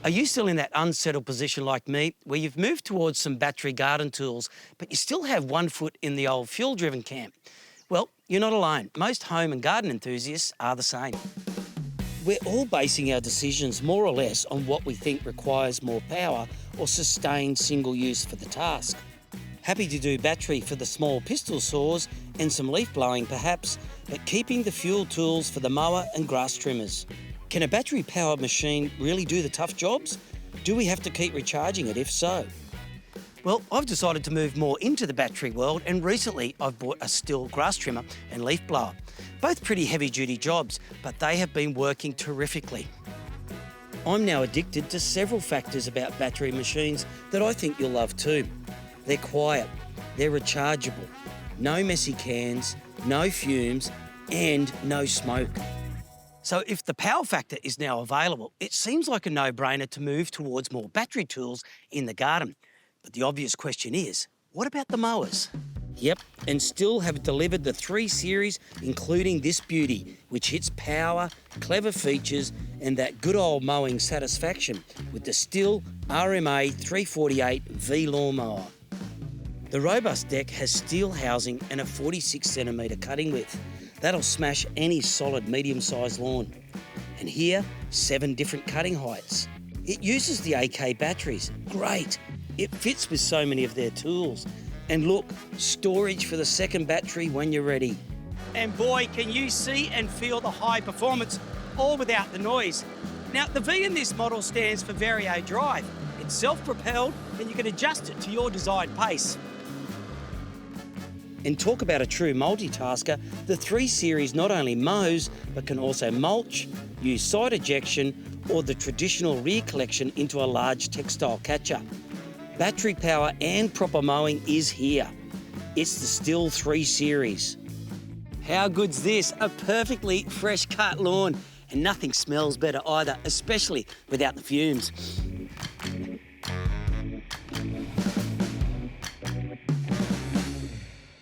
Are you still in that unsettled position like me, where you've moved towards some battery garden tools, but you still have one foot in the old fuel-driven camp? Well, you're not alone. Most home and garden enthusiasts are the same. We're all basing our decisions more or less on what we think requires more power or sustained single use for the task. Happy to do battery for the small pistol saws and some leaf blowing perhaps, but keeping the fuel tools for the mower and grass trimmers. Can a battery-powered machine really do the tough jobs? Do we have to keep recharging it if so? Well, I've decided to move more into the battery world, and recently I've bought a STIHL grass trimmer and leaf blower. Both pretty heavy-duty jobs, but they have been working terrifically. I'm now addicted to several factors about battery machines that I think you'll love too. They're quiet, they're rechargeable, no messy cans, no fumes, and no smoke. So if the power factor is now available, it seems like a no-brainer to move towards more battery tools in the garden. But the obvious question is, what about the mowers? Yep, and STIHL have delivered the 3 Series, including this beauty, which hits power, clever features, and that good old mowing satisfaction with the STIHL RMA 348 V lawnmower. The robust deck has steel housing and a 46cm cutting width. That'll smash any solid medium-sized lawn. And here, 7 different cutting heights. It uses the AK batteries. Great. It fits with so many of their tools. And look, storage for the second battery when you're ready. And boy, can you see and feel the high performance, all without the noise. Now, the V in this model stands for Vario Drive. It's self-propelled, and you can adjust it to your desired pace. And talk about a true multitasker, the 3 Series not only mows, but can also mulch, use side ejection, or the traditional rear collection into a large textile catcher. Battery power and proper mowing is here. It's the STIHL 3 Series. How good's this? A perfectly fresh cut lawn, and nothing smells better either, especially without the fumes.